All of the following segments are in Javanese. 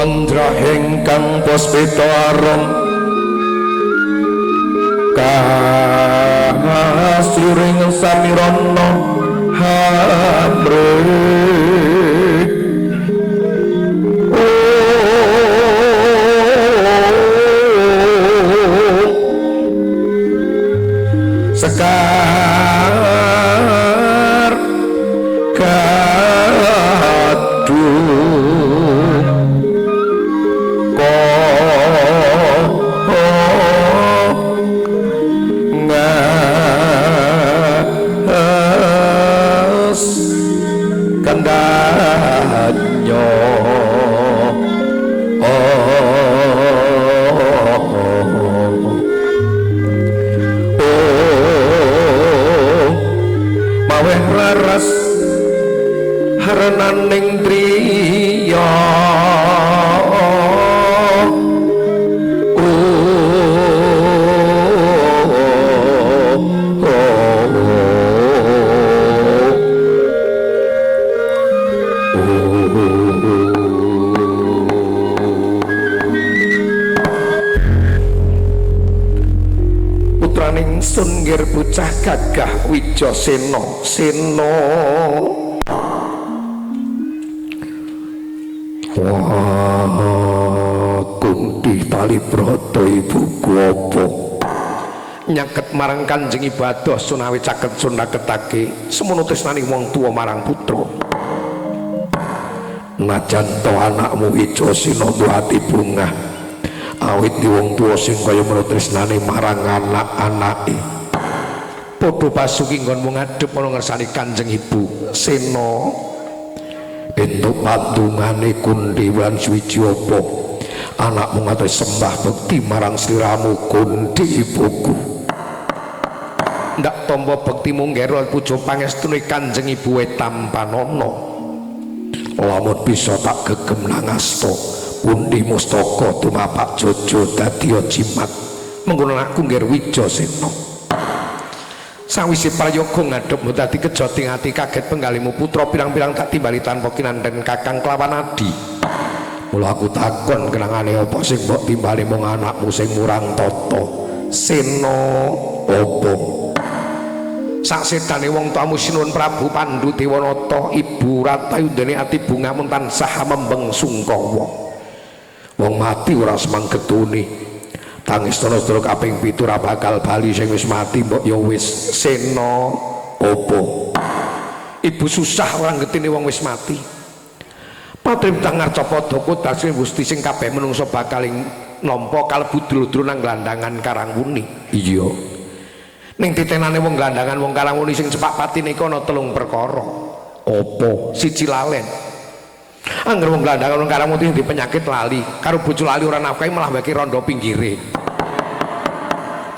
Andra ingkang puspita arum kasruring samirana hamrih sekar gaduh ngas kandanyo maweh laras harenaning triya putraning sun nggir bocah gagah Wijasena Sena wah Kunti Talibrata ibuku apa nyaket marang Kanjeng ibadah sunawi caket sunaketake semono tresnane wong tuwa marang putra najan to anakmu Wijasena ati bungah awit di wong tuwa sing kaya menawa tresnane marang anak-anake padha pasuki nggonmu ngadhep ana ngersani Kanjeng Ibu Sena entuk patungane Kunti lan suwiji apa anakmu ngatur sembah bekti marang sliramu Kunti ibuku ndak tampa bektimu nggero puja pangestune Kanjeng Ibu Wetampanana lamun bisa tak gegem nangasta pundi mustaka tumapak jojo dadi jimat mengkono aku nggir Wijasena sawise prayoga ngadhep dadi kejoting ati kaget penggalimu putra pirang-pirang tak timbali tanpa kinandhen kakang kelawan adi mula aku takon kenangane apa sing mbok timbali mung anakmu sing murang tata Sena apa sak setane wong tamu sinuwun Prabu Pandhu Dewanata Ibu Ratayudane ati bunga mun tansah membeng sungkawa wong mati ora semang getune tangis terus kaping 7 ora bakal bali sing wis mati mbok ya wis Sena opo ibu susah ora ngetine wong wis mati patrim tangar Capada Kodasi Gusti sing kabeh menungso bakal nampa kalebu dulur-dulur nang glandangan Karangwuni iya ning titenane wong glandangan wong Karangwuni sing cepak pati nika ana 3 perkara opo siji lalen angger wong glandangan wong Karangwuni di penyakit lali karo bojo lali ora nafkahi malah bagi rondo pinggire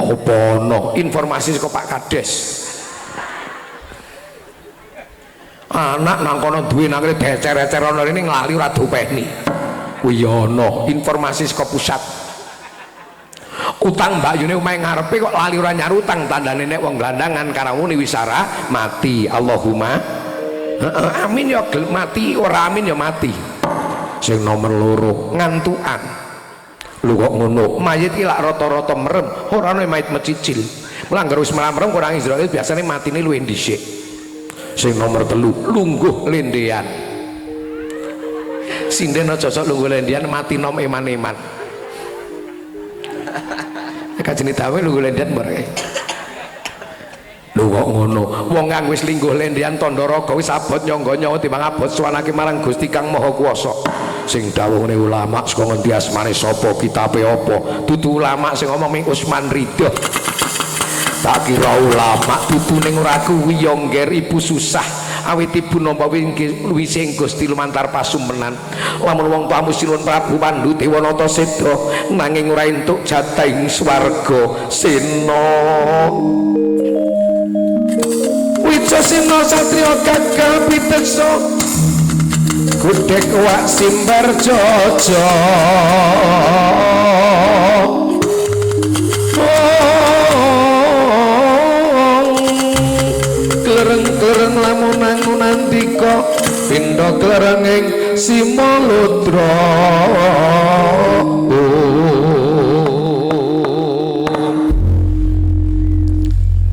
apa ana informasi saka Pak Kades anak nang kono duwe nang decer-decer ana rene nglali ora dopeni kuwi ana informasi saka pusat utang mbakyune omahe ngarepe kok lali ora nyarutang tandane nek wong glandangan Karangwuni wisara mati Allahumma amin ya mati ora amin ya mati sing nomor 2 ngantukan lho kok ngono mayit iki lak rata-rata merem ora ana mayit mecicil melanggar wis merem kurang Israel biasane matine luwih dhisik sing nomor 3 lungguh lendean sinden aja sok lungguh lendean mati nom eman-eman kajene dawe lungguh lendean merek lho kok ngono wong kang wis lingguh lendean tandha raga wis abot nyangga nyawa timbang abot suwanake marang Gusti Kang Maha Kuwasa sing dawuhne ulama saka ngendi asmane sapa kitabe apa dudu ulama sing ngomong ming Usman Ridho tak kira ulama dudu ning ora kuwi ya ngger ibu susah awit ibu nampa wisi Gusti lumantar pasumpenan lamun wong tamu sinuwun Prabu Pandhu Dewanata Seda nanging ora entuk jatah ing swarga Sena Wijasena satriya gagal piteksa gudhek wak simbar jojo klereng-klereng lamun nandika pindha klerenging Simaludra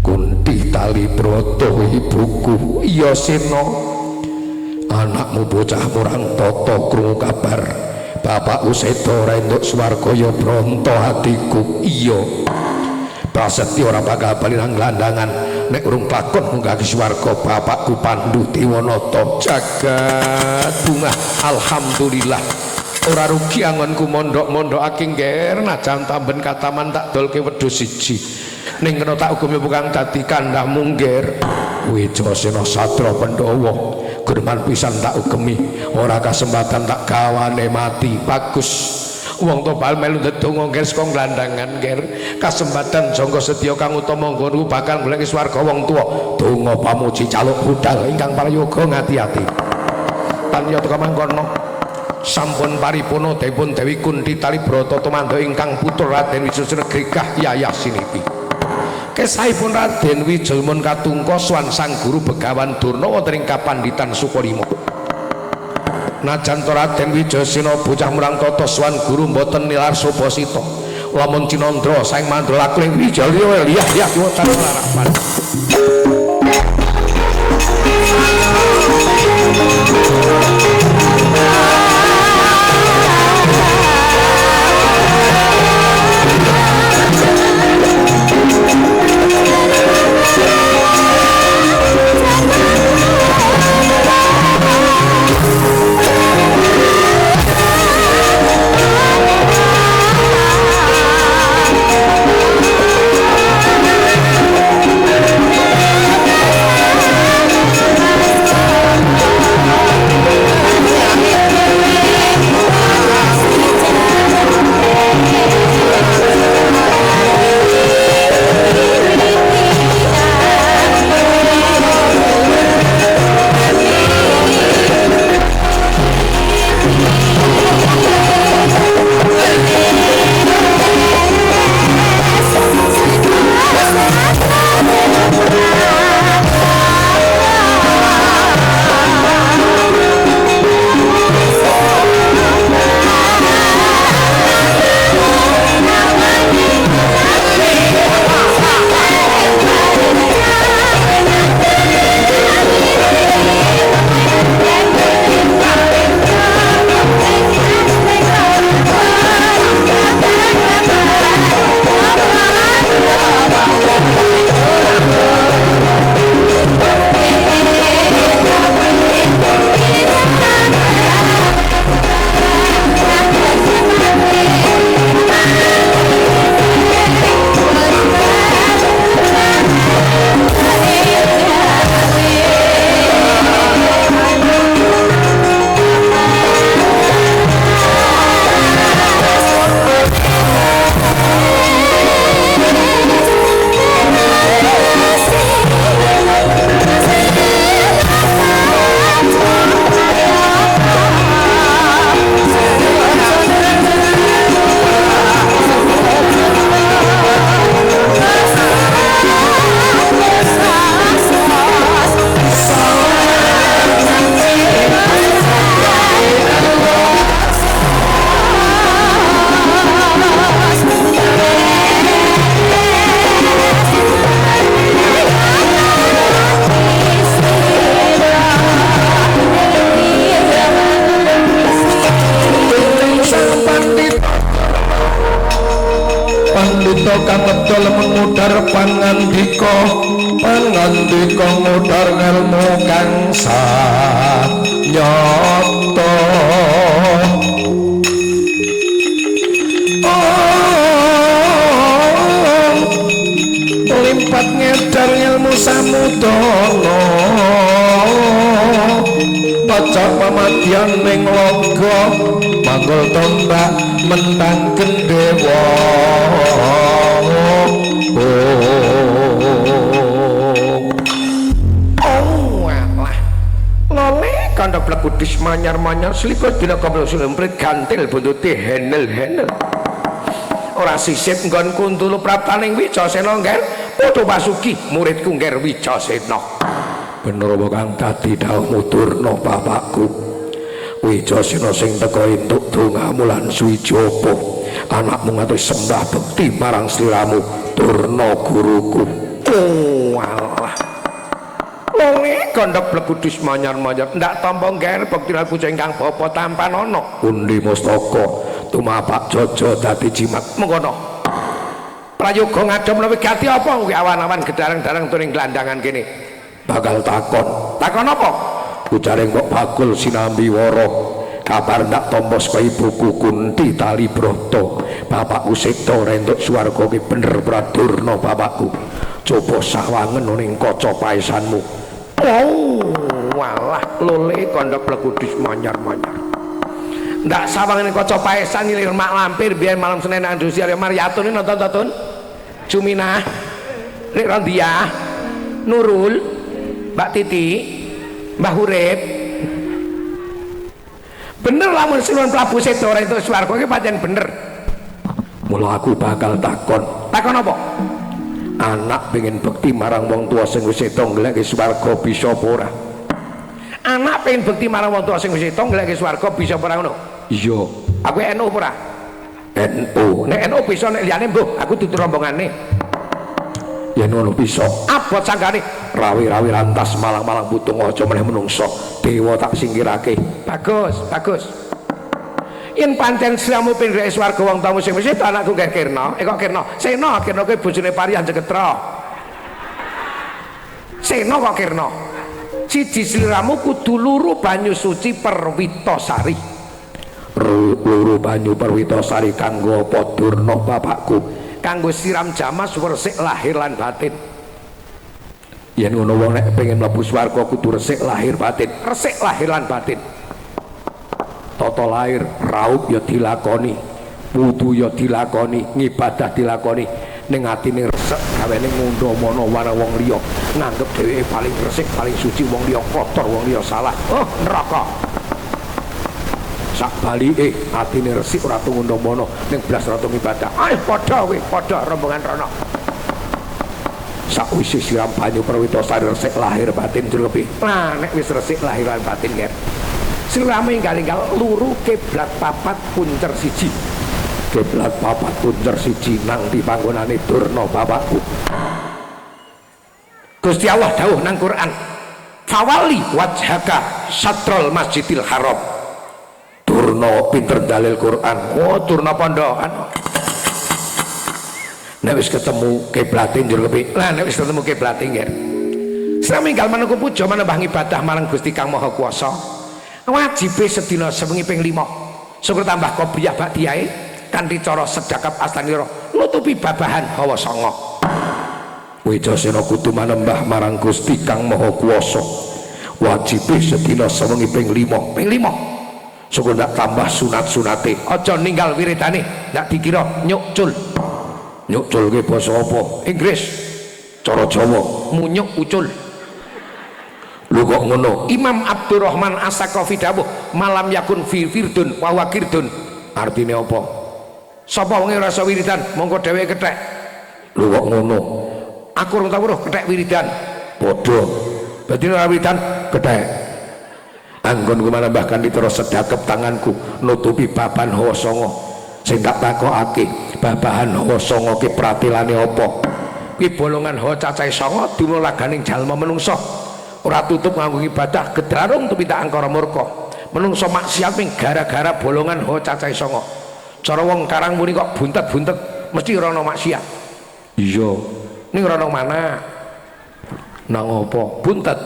Kunti tali broto ibuku iya Sena anakmu bocah murang tata krungu kabar bapakku seda ora entuk swarga ya bronto hatiku iya prasetya ora bakal bali nang gelandangan nek urung lakon munggah swarga bapakku Pandhu Dewanata jagat bungah alhamdulillah ora rugi angonku mondok-mondokake ngger najan tamben kataman tak dolke wedhus siji ning kena tak hukum bukan dadi kandhahmu ngger Wijasena Satra Pandhawa gurman pisan tak ugemi ora kasempatan tak gawane mati bagus wong to bal melu ndedonga ngger saka glandangan ngger kasempatan jangka setya kang utama nggonku bakal golek swarga wong tuwa donga pamuji caluk budal ingkang prayoga ngati-ati panyata kamangkono sampun paripurna dipun Dewi Kunti Talibrata tumandha ingkang putra Raden Wijaya Gregah Yayah Sinipi kesahipun Raden Wijaya mun katungka swan sang guru Begawan Durna wonten ing kapanditan Sukalima najan to Raden Wijayasena bocah murang tata swan guru mboten nilar sobasita lamun Cinandra saing mandra laku ing Wijaya liyah wonten larapan pangandika ngudar ngelmu kang sanyata limpat ngedar ilmu samudana pacak pamadyan ning loga manggul tombak mentang gendewa kandha blebudis manyar-manyar slikur dina kabeh sumprit gantil buntuti henel-henel ora sisip nggon kuntulu praptaning Wijasena ngger padha Basuki muridku ngger Wijasena bener apa kang dadi dawuhmu Durna bapakku. Wijasena sing teka entuk dongamu lan suwijapa anakmu ngatur sembah bekti marang sliramu Durna guruku. Walah longe gondhok blegudis manyar-manyar ndak tampa ngger bekti lan kucing kang bapa tampan ana undi mustaka tumapak jaja dadi jimat mengkono. Prayoga ngadhep menawi gati apa kuwi awan-awan gedarang-darang turing gelandangan kene. Bakal takon apa? Ujaring kok bakul sinambi wara kabar ndak tampa saka ibuku Kunti Talibrata bapakku Sekta rentuk swarga ki bener Pradurna bapakku coba sawangen ning kaca paesanmu. Walah lole kondhok blegudis manyar-manyar ndak sawangen ning kaca paesan nyilir mak lampir biyen malam Senin nang Dusi Arya Maryatun nonton Juminah Rik Randiah Nurul Mbak Titi Mbah Urip bener lamun Sinuwun Prabu Seda ora entuk swarga iki pancen bener. Mula aku bakal takon apa? Anak pengen bekti marang wong tuwa sing wis seda ngglekke swarga bisa apa ora? Anak pengen bekti marang wong tuwa sing wis seda ngglekke swarga bisa apa ora ngono? Iya. Aku NU apa ora? NU. Nek NU bisa nek liyane mbuh aku dudu rombongane. Ya ngono bisa. Abot sanggane rawi-rawi lantas malang-malang putung aja meneh menungso. Dewa tak singkirake. Bagus. Yen pancen sliramu pengen rek swarga wong tamu sing wis anakku nggih Kirna. Kok Kirna? Sena kuwi bojone Parian Jegetra. Sena kok Kirna. Siji sliramu kudu luru banyu suci Perwitasari. Luru banyu Perwitasari kanggo apa Durna bapakku? Kanggo siram jamas resik lahir lan batin. Yen ngono wong nek pengen mlebu swarga kudu resik lahir batin, resik lahir lan batin. Tata lahir raup ya dilakoni, wudu ya dilakoni, ngibadah dilakoni, ning atine resik gawene ngundhamana wana wong liya, nganggep dheweke paling resik, paling suci, wong liya kotor, wong liya salah. Oh, neraka. Sak balike atine resik ora tau ngundhamana ning blas ora tau ngibadah. Ayo padha kowe, padha rombongan rono. Sakwise siram banyu Perwitasari resik lahir batin lebih. Nah, nek wis resik lahir lan batin nger. Sliramu enggal-enggal luru kiblat papat puncer siji. Kiblat papat puncer siji nang di panggonane Durna bapakku. Gusti Allah dawuh nang Quran, "Fawali wajhaka satrul Masjidil Haram." Durna pinter dalil Quran. Oh, Durna pondokan. Nek wis ketemu kiblate njur kepi. Lah nek wis ketemu kiblate nggih. Samenggal menunggu puja manembah ibadah marang Gusti Kang Maha Kuwasa. Wajibe sedina sewengi ping 5. Syukur tambah kopiah bakdiae kanthi cara sedekap astanira nutupi babahan hawa sanga. Wijasena kudu manembah marang Gusti Kang Maha Kuwasa. Wajibe sedina sewengi ping 5. Ping 5. Syukur ndak tambah sunat-sunate. Aja ninggal wiridane, ndak dikira nyukcul. Nyukcul ke basa apa? Inggris. Cara Jawa munyuk ucul. Lho kok ngono? Imam Abdurrahman As-Saqafi dawuh, malam yakun fi firdun wa wakirdun. Artine apa? Sapa wong ora iso wiridan, mongko dheweke kethek. Lho kok ngono? Aku ora tau weruh kethek wiridan. Padha. Dadi ora wiridan kethek. Anggonku manambahkan terus sedekap tanganku nutupi baban hawa sanga. Sing tak takokake, babahan hawa sanga ki pratilane apa? Kuwi bolongan hawa cacahe sanga dumulaganing jalma menungsa. Ora tutup nganggo ibadah gedrarung tumindak angkara murka. Menungsa maksiat ping gara-gara bolongan hawa cacahe sanga. Cara wong karang muni kok buntet-buntet mesti ora ana maksiat. Iya, ning ora ana mana? Nang apa? Buntet.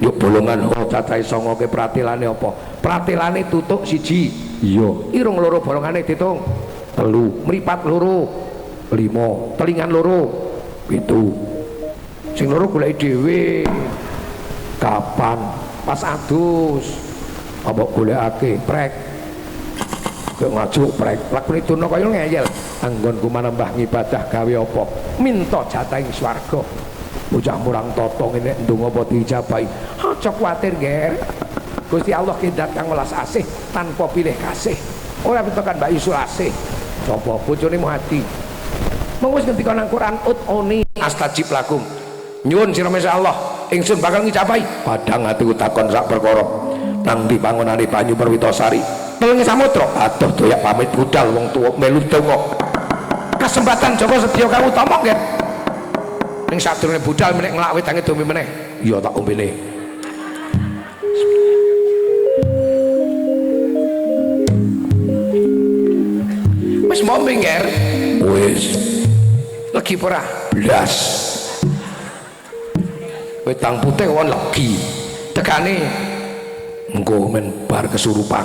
Yuk bolongan hawa cacahe sanga ki pratilane apa? Pratilane tutuk siji. Iya. Irung loro bolongane ditung. 3, mripat loro. 5, telingan loro. 7. Sing loro goleki dhewe. Kapan? Pas adus. Apa golekake prek. Kok ngajuk prek. Lakune dono kaya ngeyel. Anggonku manembah ngibadah gawe apa? Minta jatahing swarga. Bocah murang toto ngene ndonga apa diijabahi. Aja kuwatir, Nger. Gusti Allah kindat kang welas asih tanpa pilih kasih. Ora pitokan mbak Yusul asih. Sapa bojone Muhadi. Mong wis ngendika nang Quran ud'uni astajib lakum. Nyuwun sira Allah ingsun bakal ngicapai padang atiku takon sak perkara nang ndi pangonane banyu Perwitasari telenge samudra aduh doyak pamit budal wong tuwa melu donga kesempatan Joko Sedya kang utama nggih ning sadurunge budal menek nglak wedange dombe meneh iya tak ombene wis mau minger wis lagi ora blas wedang putih won lagi tekane engko men bar kesurupan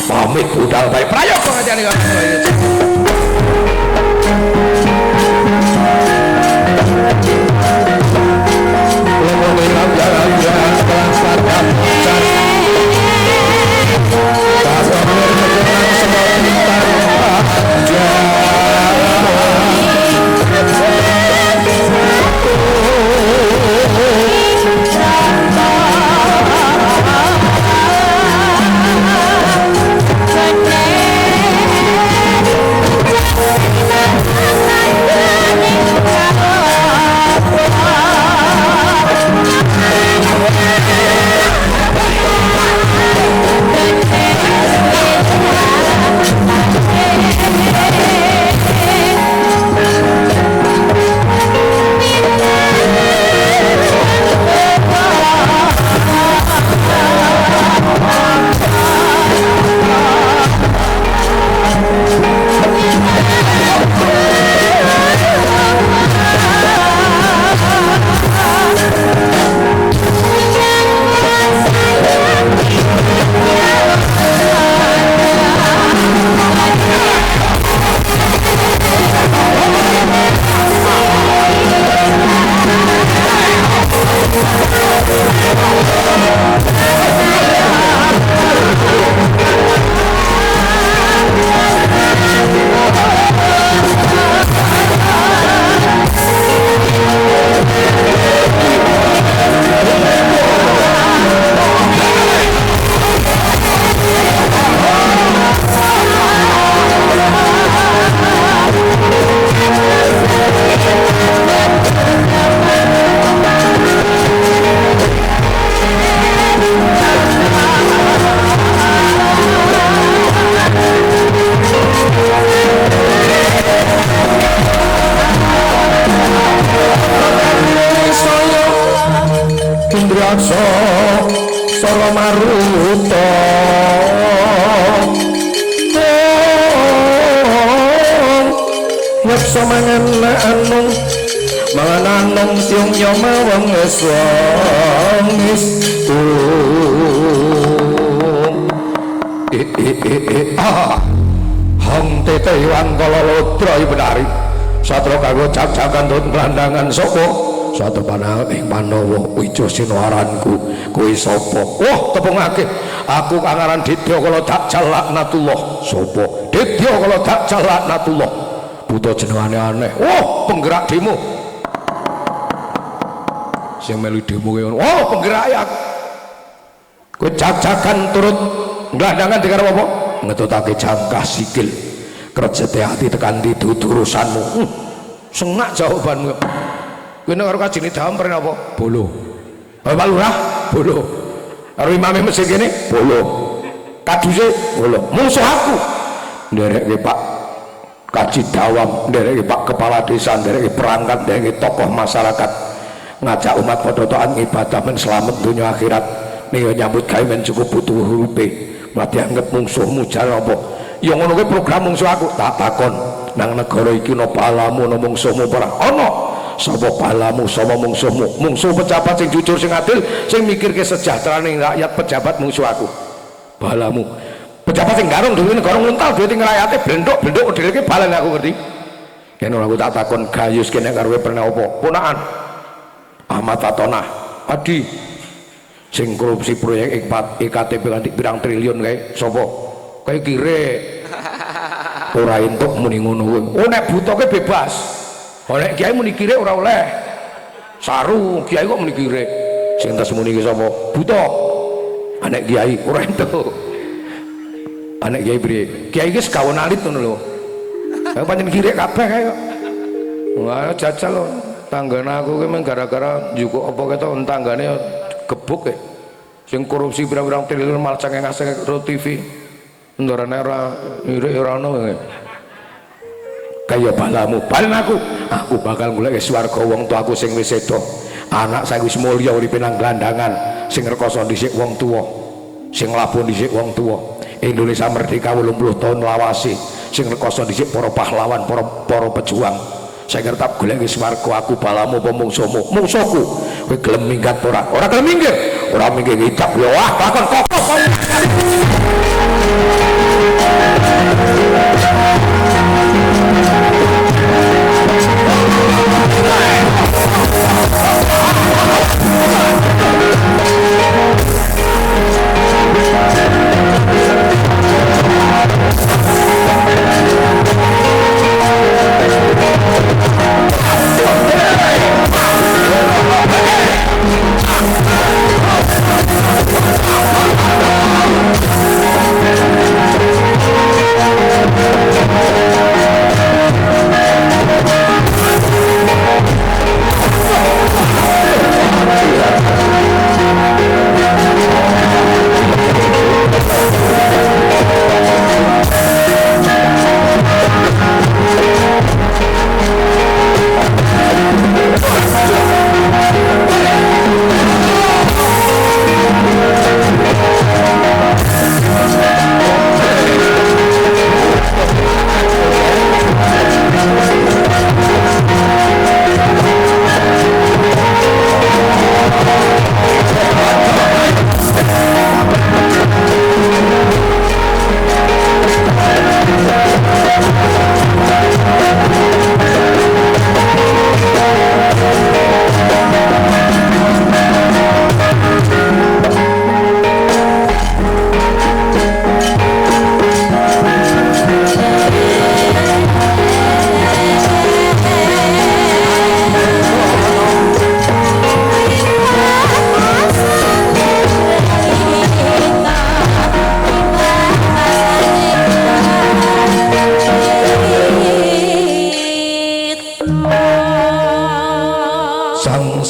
pamit budal bae prayoga ngajane satu panah ing Panawa wijo sinaranku kowe sapa wah tepungake aku kangaran Ditya kala Dajjal laknatullah sapa Ditya kala Dajjal laknatullah buta jenengane aneh wah penggerak demo sing melu demo ngono wah penggerak ya kowe jajakan turut nglandangan dikaro apa ngetutake jangkah sikil krejete ati tekan urusanmu sengak jawabanmu kowe karo kajine dawam pren apa? Bolo. Bapak Lurah, bolo. Karo imame masjid kene, bolo. Kaduse, bolo. Musuh aku. Nderekke Pak Kaji Dawam, nderekke Pak Kepala Desa, nderekke perangkat, nderekke tokoh masyarakat. Ngajak umat padha taat ibadah men slamet dunya akhirat. Ning nyambut gawe men cukup butuh hurupe. Mati anggap mungsuhmu jar apa? Ya ngono kuwi program mungsuh aku. Tak takon nang negara iki ana palamu ana mungsuhmu ora? Ana. Sapa balamu sapa mungsuhmu mungsuh pejabat sing jujur sing adil sing mikir kesejahteraane rakyat pejabat mungsuh aku balamu pejabat sing garung duwe negara nguntal duwe ning rakyate blendok-blendok modelke balen aku ngerti yen aku tak takon gayus kene karo pernah apa ponakan Ahmad Fatonah Adi sing korupsi proyek IKTP kanthi pirang triliun kae sapa kae kire ora entuk muni ngono kuwi oh nek butuke bebas oleh kiai muni kire ora oleh saru kiai kok muni kire sing tes muni ki sapa buta anek kiai ora entuk anek kiai piye kiai ki sekawan alit ngono lho pancen kire kabeh kae kok wah jajal lho tanggane aku ki men gara-gara njukuk apa keto tanggane gebuk ya sing korupsi pirang-pirang triliun malah cengeng ngasih TV ndorane ora irik ora ono kaya balamu balen aku bakal golek swarga wong tuaku sing wis sedo anak saya wis mulya uripe nang gelandangan sing rekoso dhisik wong tuwa sing labon dhisik wong tuwa Indonesia merdeka 80 tahun lawase sing rekoso dhisik para pahlawan para pejuang saya ngertap golek swarga aku balamu apa mungsuhmu mungsuhku kowe gelem minggat ora gelem minggir ora minggir ngicap yo wah takon kokoh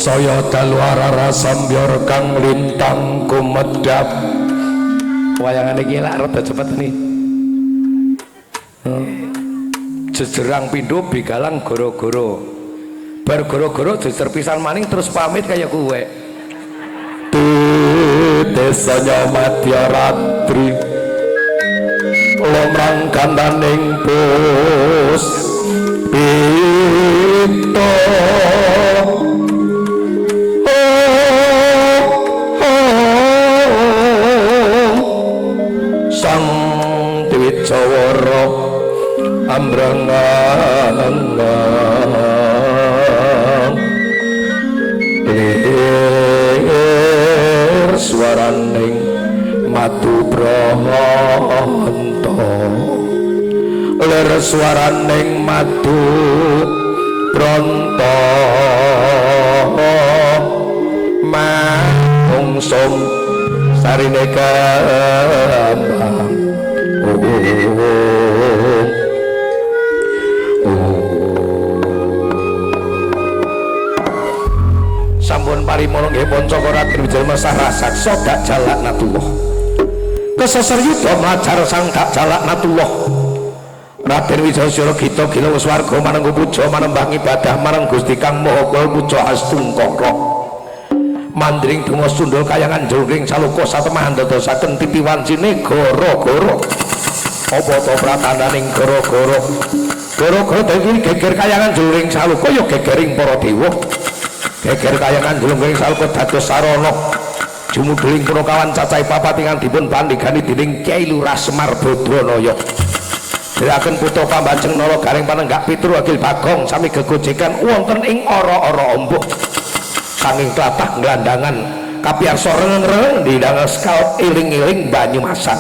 saya dalwarara sambiar kang lintang kumedhap wayangan iki lak rada cepet nih jejerang pindho begalang goro-goro bar goro-goro jejer pisan maning terus pamit kaya kowe desanya madya ratri lomrang kandaning pus pito sang Dwijawara ambrangan lir swaraning madu brahanta lir swaraning madu branta mungsum sarine kembang sampun parimana nggih Pancaka Raden Wijaya Sarasaksa dak jalaknatullah keseseryuda majar sang dak jalaknatullah Raden Wijaya Gita gila swarga manengga puja manembah ibadah marang Gusti Kang Maha Kuwasa puja astungkara mandring donga sundul kayangan jroning saloka satemahan dadosaken titi wancine gara-gara apa to pratandaning gara-gara gara-gara dadi geger kayangan jroning saloka ya gegering para dewa geger kayangan jroning saloka dados sarana jumudhuling punakawan cacahé papat ingkang dipun pandhegani dening Kyai Lurah Semar Badranaya dherekaken putra pambajeng nara garing panenggak Pitru Agil Bagong sami gegojekan wonten ing ara-ara ombok sanging tlatah gelandangan kapiarsa reng-reng didang sekal iling-iling Banyumasan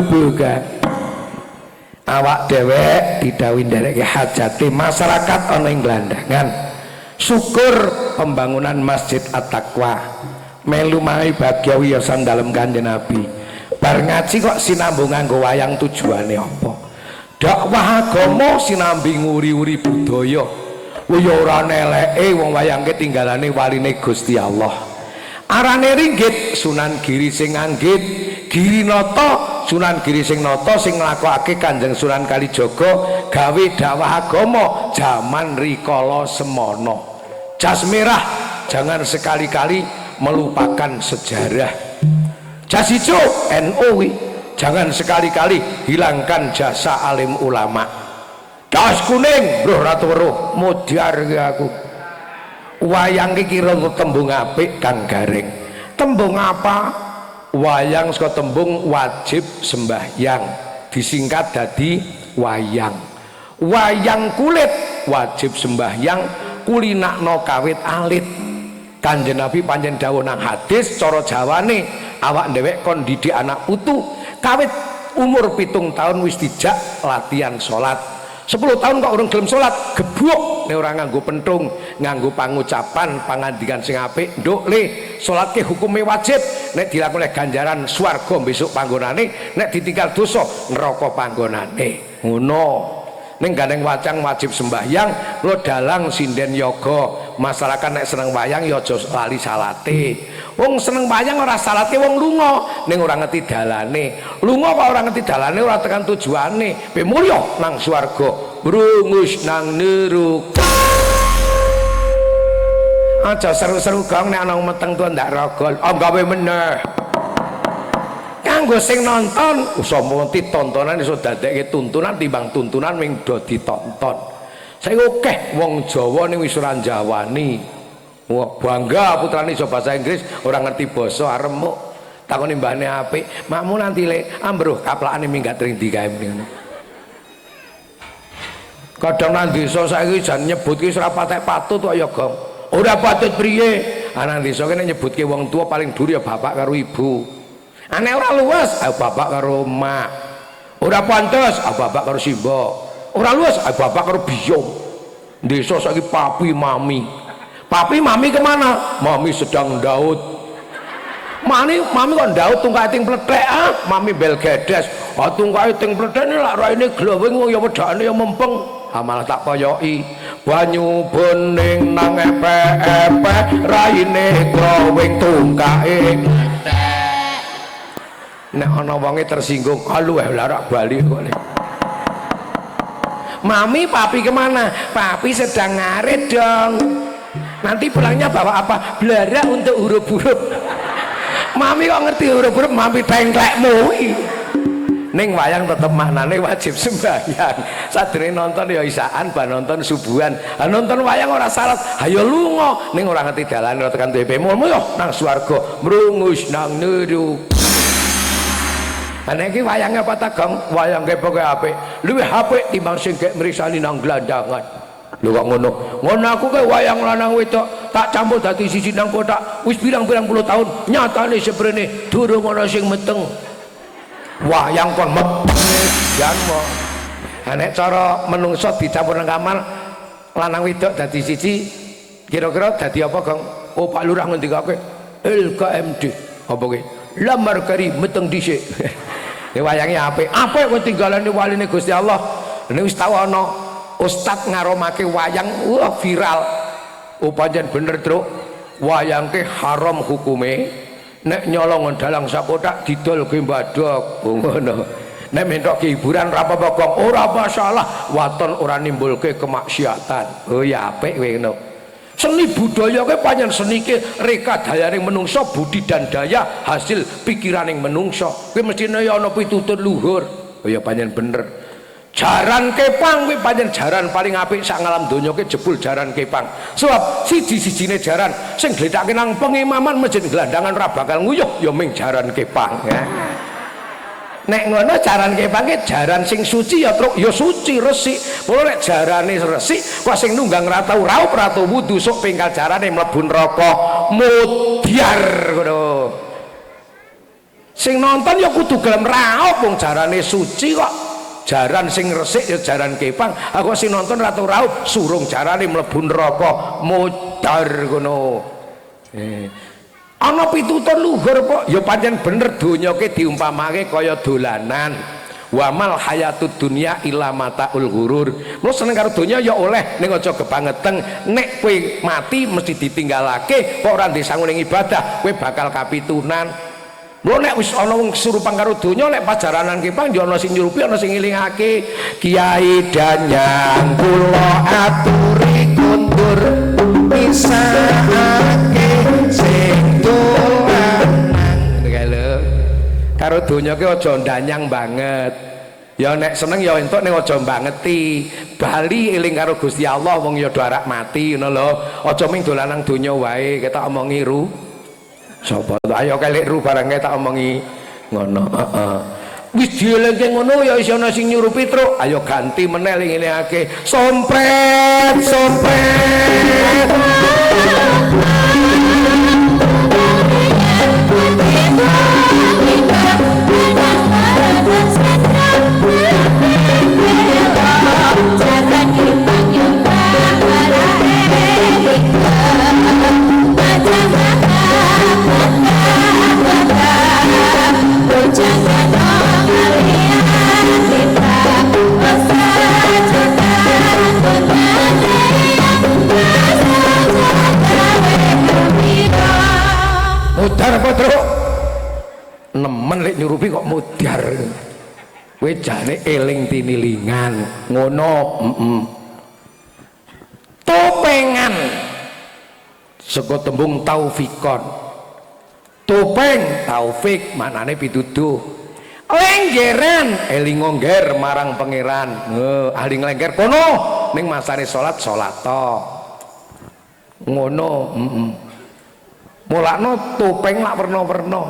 buka awak dewek didhawuhi ndereke hajate masyarakat ana ing gelandangan syukur pembangunan Masjid At-Taqwa melu mai bagya wiyosan dalem Kanjeng Nabi bar ngaji kok sinambung nganggo wayang tujuane apa dakwah agama sinambi nguri-uri budaya ya ora neleke wong wayangke tinggalane waline Gusti Allah arane ringgit Sunan Giri sing nganggit Girinata Sunan Giri sing nata sing nglakokake Kanjeng Sunan Kalijaga gawe dakwah agama jaman rikala semono jas merah jangan sekali-kali melupakan sejarah jas hijau NU jangan sekali-kali hilangkan jasa alim ulama jas kuning bro ratu weruh mudhar aku wayang iki kira tembung apik Kang Gareng tembung apa wayang saka tembung wajib sembahyang disingkat dadi wayang wayang kulit wajib sembahyang kulinakno kawit alit Kanjeng Nabi pancen dawuh nang hadis cara Jawane awak dhewek kon didik anak putu kawit umur 7 tahun wis dijak latihan salat 10 tahun kok urung gelem salat gebuk nek ora nganggo pentung nganggo pangucapan pangandikan sing apik nduk le salat ke hukume wajib nek dilakoni ganjaran swarga besok panggonane nek ditinggal dosa neraka panggonane ngono ning gandeng wacang wajib sembahyang lo dalang sinden yoga masyarakat nek seneng wayang ya aja lali salate wong seneng wayang ora salate wong lunga ning ora ngerti dalane lunga kok ora ngerti dalane ora tekan tujuane pe mulya nang swarga brungus nang neraka aja seru-seru gong nek ana meteng tuwa ndak rogol gawe meneh kanggo sing nonton usama tontonan iso dadekke tuntunan timbang tuntunan ming do ditonton saya akeh wong Jawa ning wis ora njawani wah bangga putrane iso bahasa Inggris ora ngerti basa aremuk takoni mbahne apik makmu nanti le ambruh kaplakane minggat ring ndi kae ngono kadang nang desa saiki jan nyebutke ora patek patut kok ya Gong ora patut priye ana desa kene nyebutke wong tua paling dhuwur ya bapak karo ibu ane ora luwes bapak karo mak ora pantes bapak karo simba ora luwes bapak karo biyong desa saiki papi mami kemana mami sedang ndaut mami kok ndaut tungkae ting plethek mami bel gedes tungkae ting plethek ini lak raine glowing ya wedane ya mempeng malah tak koyoki banyu bening nang epe-epe raine glowing tungkae nek ana wonge tersinggung aluh larak bali kok mami papi kemana papi sedang ngarit dong nanti pulangnya bawa apa belara untuk huruf-huruf mami kok ngerti huruf-huruf mami tengklekmu ning wayang tetep maknane wajib sembahyang sadurunge nonton ya isaan bar nonton subuhan nonton wayang ora salat ayo lunga ning ora ngerti dalane ora tekan TP-mu yo nang swarga mrungus nang neraka nek iki wayange apa ta Gong wayang kepoke apik luwih apik timbang sing gek mrisani nang glandangan lho kok ngono aku ke wayang lanang wedok tak campur dadi siji nang kotak wis pirang-pirang puluh tahun nyatane seprene durung ana sing meteng wayang kon jan mo nek cara menungso dicampur nang kamar lanang wedok dadi siji kira-kira dadi apa Gong oh Pak Lurah ngendikake LKMD apa ki lamar kari meteng dhisik wayange apik kowe tinggalane waline Gusti Allah nek wis tau ana ustad ngaromake wayang wah viral pancen bener truk wayangke haram hukume nek nyolong dalang sakotak didolke mbadok ngono nek mentok hiburan ora apa-apa Gong ora masalah waton ora nimbulke kemaksiatan oh ya apik kowe ngono seni budaya ke panjang seni ke reka dayaning menungso budi dan daya hasil pikiraning menungso ke mestinya ya ada pitutur luhur oh ya panjang bener jaran kepang ke panjang jaran paling apik sak ngalam donya ke jebul jaran kepang sebab siji-sijine jaran sing gledake nang pengimaman masjid gelandangan ora bakal nguyuh ya ming jaran kepang ya nek ngono jaran kepang jaran sing suci ya truk ya suci resik mulo nek jarane resik kok sing nunggang ra tau raup ra tau wudu sok penggal jarane mlebu neraka mudhyar ngono Sing nonton ya kudu gelem raup wong jarane suci kok. Jaran sing resik ya jaran kepang. Aku sing nonton ratu raup surung jarane mlebu neraka mudhar ngono. Ana pitutur luhur kok ya pancen bener donya ki diumpamake kaya dolanan. Wa mal hayatud dunya illa mataul ghurur. Lu seneng karo donya ya oleh ning aja kebangeteng. Nek kowe mati mesti ditinggalake kok ora disanguning ibadah kowe bakal kapitunan. Lho nek wis ana wong kesurupan karo donya nek pajaranan kepang ya ana sing nyurupi ana sing ngelingake. Kiai Danyang kula aturi kundur misake sing dolanan. Ngene lho. Karo donya ki aja ndanyang banget. Ya nek seneng ya entuk ning aja mbangeti. Bali eling karo Gusti Allah wong ya darak mati ngono lho. Aja ming dolanan donya wae ketok omongi ru. Sapa ayo kelek ru barang tak omongi ngono. Wis dielengke ngono ya iso ana sing nyurupi truk. Ayo ganti meneh ngelingake. Sompret, sompret. Mudar apa truk? Nemen lek nyurupi kok mudar. Kowe jane eling tinilingan ngono. Topengan saka tembung taufikon. Topeng taufik maknane pituduh. Lenggeran eling ngongger marang pangeran. Ahli nglengger kono ning masane salat to. Ngono. Mulakno topeng lak werna-werna.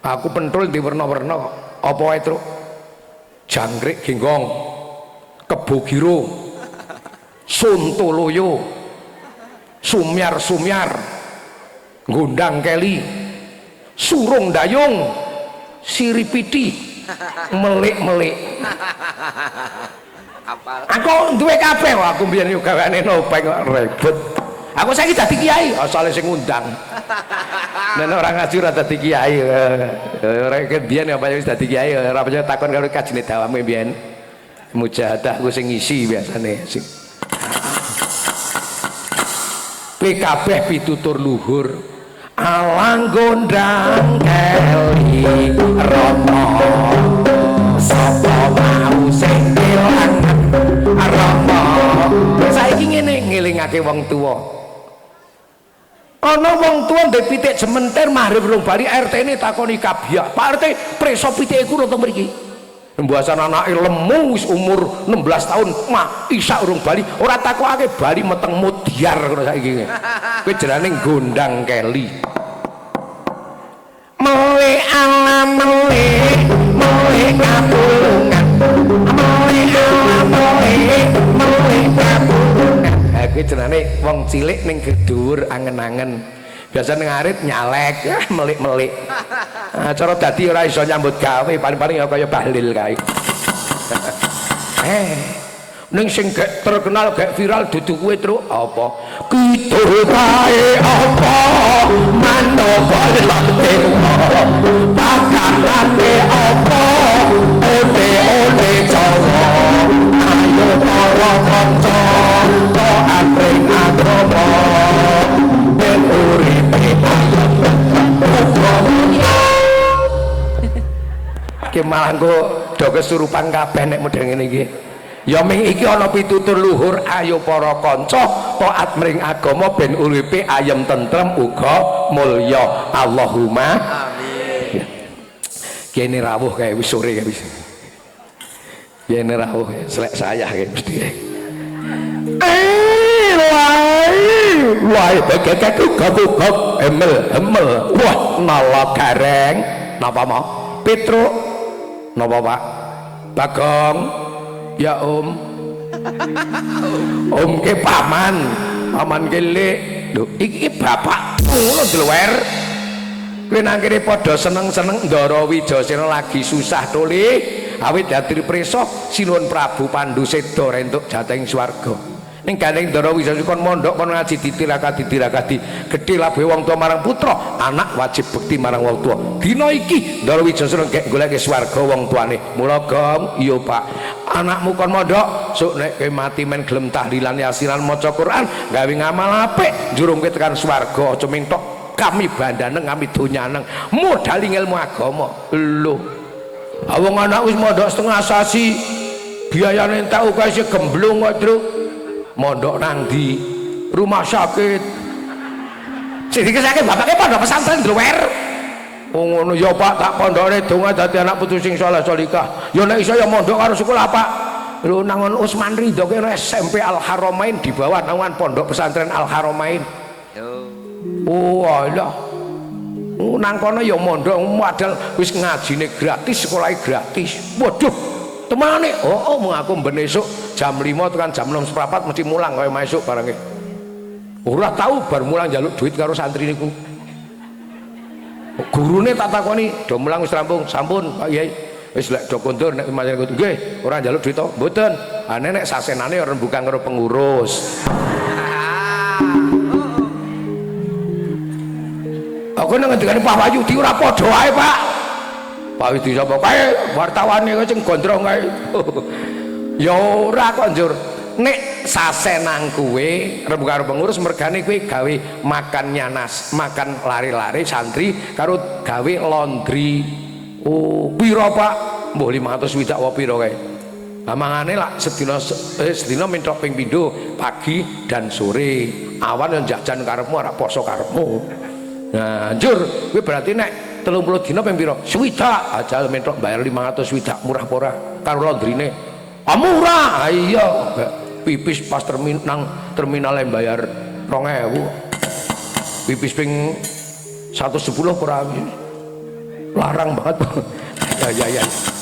Aku pentul di werna-werna kok. Apa wae, Truk? Jangkrik genggong, kebo giro, sontoloyo, sumyar-sumyar, gondang keli, surung dayung, siripiti, melik-melik. Aku duwe kabeh aku mbiyen yo gaweane topeng kok ribet. Aku saiki dadi kiai, asale sing ngundang. Nek ora ngaji ora dadi kiai. Ora kebiyen apa wis dadi kiai, ora percaya takon karo kajine dawamu mbiyen. Mujahadah aku sing ngisi biasane. Kabeh pitutur luhur. Alang gondang keli rata. Sapa mau sing ilang rata. Saiki ngene ngelingake wong tuwa. Ana wong tuwa ndek pitik sementer maghrib rong bali RT-ne takoni kabiak. Pak RT, preso pitike kula to mriki. Mbuasan anake lemu wis umur 16 tahun, mah isak urung bali, ora takokake bali meteng mudyar ngono saiki. Kowe jerane gondang keli. Mele ala mele, mele kapulungan. Mele ala mele, mele kapulungan. Kowe jenenge wong cilik ning gedhuwur angen-angen. Biasa ning arit nyalek, melik-melik. Cara dadi ora iso nyambut gawe, paling-paling ya kaya bahlil kae. Ning sing gak terkenal gak viral dudu kuwe Truk apa? Kidul kae apa? Manapa latimu? Pakanane apa? Ole-ole Jawa. Ayo para kanca, taat ring agama. Ben uripe ki malah engko do kesurupan kabeh nek model ngene iki. Ya ming iki ana pitutur luhur, ayo para kanca taat mring agama ben uripe ayem tentrem uga mulya. Allahumma amin. Kene rawuh kae wis sore kae wis. Kene rawuh selek saya kae mesti. Wah, gagak emel. Wah, nala gareng. Napa mau? Petruk. Napa, Pak? Bagong. Ya, Om. Om ke paman. Paman gelek. Lho, iki bapak ngono dluwer. kowe nang kene padha seneng-seneng Ndara Wijasena lagi susah tole awit dadi prisa sinuwun Prabu Pandhu seda rentuk jateng swarga ning gandeng Ndara Wijasena kon mondok kon ngaji ditirakati gedhe labuhe wong tuwa marang putra anak wajib bekti marang wong tuwa dina iki Ndara Wijasena gek goleke swarga wong tuane mula Gong iya Pak anakmu kon mondok sok nek kowe mati men gelem tahlilan yasinan maca Quran gawe ngamal apik njurungke tekan swarga aja mentok kami bandaneng kami donyaneng modali ilmu agama lho wong anak wis mondok setengah sasi biayane entek uga isih gemblung kok Truk mondok nang ndi rumah sakit sing dikesake bapake pondok pesantren Druwer ngono ya Pak tak pondokne donga dadi anak putu sing saleh salihah ya nek iso ya mondok karo sekolah Pak lho nang Usman Ridho kene SMP Al Haramain di bawah naungan pondok pesantren Al Haramain oh alah nang kono ya mondok modal wis ngajine gratis sekolahnya gratis waduh temane oh aku ben esuk jam 5 tekan jam 6:15 mesti mulang kaya masuk barangnya ora tahu bar mulang njaluk duit karo santri niku gurune tak takoni do mulang wis rampung sampun Pak Yai wis lek do kondur nek majen nggih ora njaluk duit to mboten ane nek sasenane ora bukan karo pengurus aku nang ngendikane Pak Wahyudi ora padha ae Pak Pak Wahyudi sapa kae wartawane kok sing gondrong kae ya ora kok njur nek sasenang kuwe rembukan karo pengurus mergane kowe gawe makan nyanas makan lari-lari santri karo gawe laundry oh pira Pak mbuh 500 swidak wae pira kae mangane lak sedina mentok ping pindho pagi dan sore awan yo jajan karepmu ora poso karepmu nah njur kowe berarti nek 30 dina ping pira swidak aja mentok bayar 500 swidak murah apa ora karo laundryne murah iya pipis pas terminal yang bayar 2000 pipis ping 110 kurang larang banget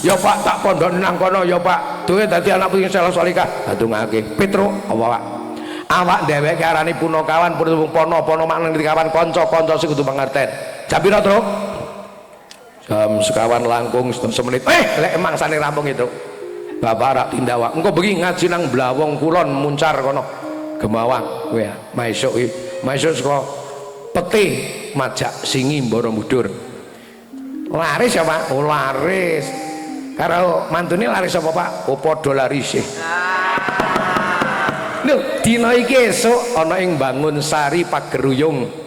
ya Pak tak pondok nang kono ya Pak duwe dadi anak punya salah salihah atungake Petro apa Pak awak dheweke arane punakawan pono maknane kawan kanca-kanca sing kudu pangerten jam pira Truk jam sekawan langkung semenit lek mangsane rampung itu Bapak rak tindawak engko bengi ngaji nang Blawong Kulon Muncar kono Gemawang kowe maesuk saka Peti Majak Singi Borobudur laris ya Pak oh laris karo mantune laris apa Pak oh padha larise lho dina iki esuk ana ing Bangunsari Pageruyung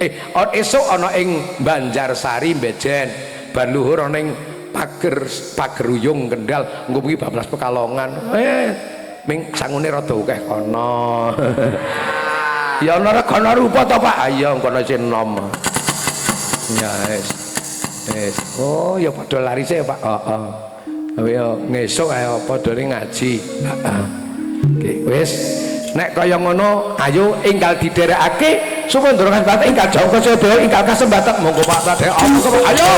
esuk ana ing Banjarsari Bejen ban luhur ana ing Pageruyung Kendal engko kuwi bablas Pekalongan ming sangune rada akeh kono ya ana regana rupa to Pak ayo kono sing nom ya wis oh ya padha larise Pak heeh ya ngesuk ayo padha ngaji heeh wis nek kaya ngono ayo enggal didherekake supaya ndrongan batik enggal jangka sedaya enggal kasembatan monggo Pak Tade ayo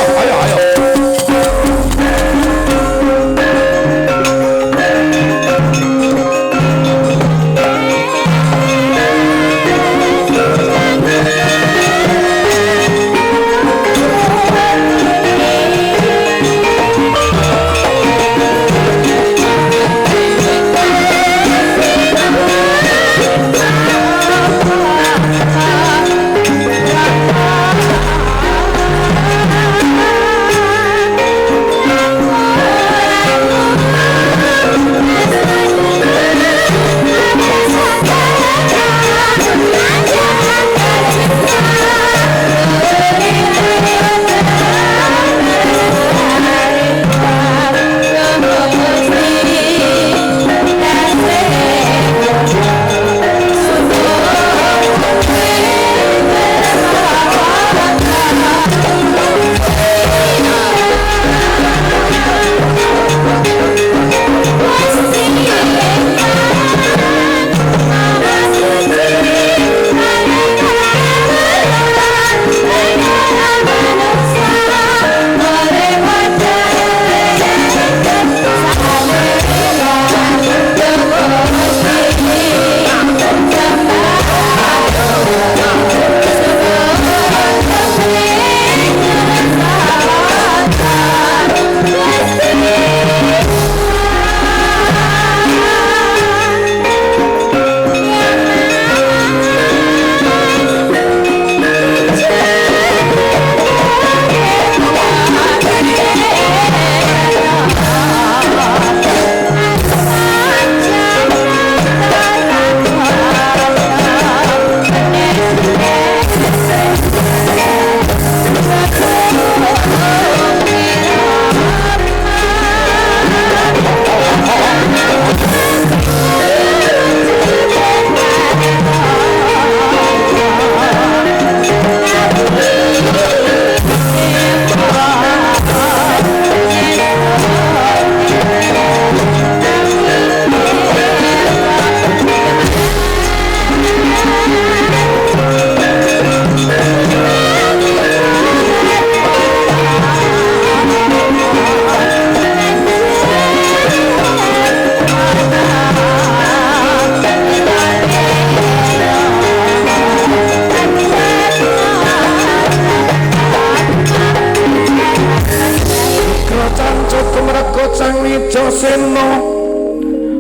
Widyasena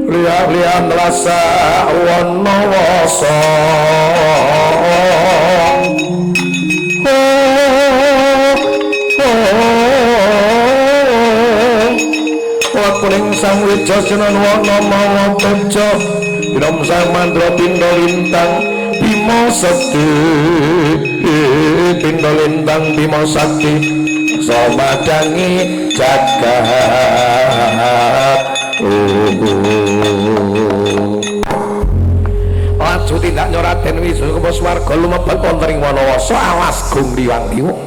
liya-liya nglasa wana wasa kuning sang Widyasena wana mawa teja Inom sang mandra pindha lintang Bima Sakti pindha lintang Bima Sakti somadangi jagat laju tindak nyoraden Wisnu swarga lumebet wonten ing Wanawasa alas gung liwang-liwung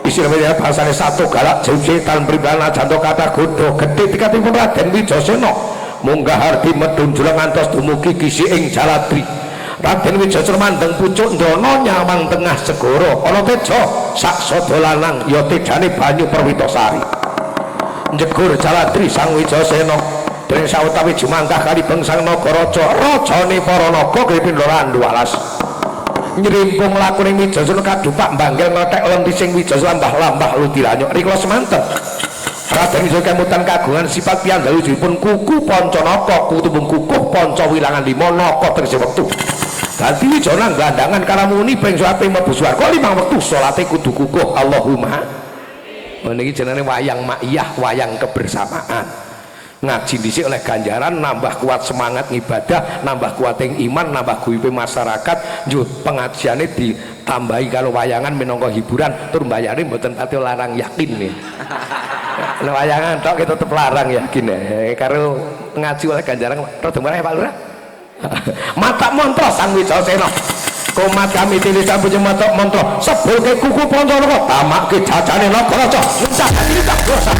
isine menyang basane satu galak jauh-jauh pribana janto kata godho gedhe tikatipun Raden Widyasena munggah hardi medun jurang ngantos dumugi gisi ing Jaladri Raden Widyasena mandeng pucuk ndono nyawang tengah segara ana teja sak sada lanang ya tejane banyu Perwitasari njegur Jaladri sang Widyasena dening sawetawi jumangkah kali bengsang Nagaraja rajane para naga kripin Randu alas nyrimpung lakune Widyasena kadupak mbanggel ngethek lenti sing Widyasena lambah-lambah ludiranyuk rikala semanten Raden Widyasena kemutan kagungan sifat piyambak wujudipun kuku Pancanaka kutubung kukuh panca wilangan 5 naka tegese wektu dadi Widyasena nglandangan kalamuni ping suwate mlebu swarga 5 wektu salate kudu kukuh Allahumma niki jenenge wayang maiyah wayang kebersamaan ngaji dhisik oleh ganjaran nambah kuat semangat ngibadah nambah kuat iman nambah guyupe masyarakat njur pengajiane ditambahi kalau wayangan minangka hiburan tur mbayare mboten pati larang yakin nih wayangan tok kita tetep larang yakin karo ngaji oleh ganjaran rada marah Pak Lurah mata mantra sang Widyasena komat kami tilis sampun mata mantra sebulke kuku Pancanaka tamakke jajane Nagaraja nuntah iki tak dosa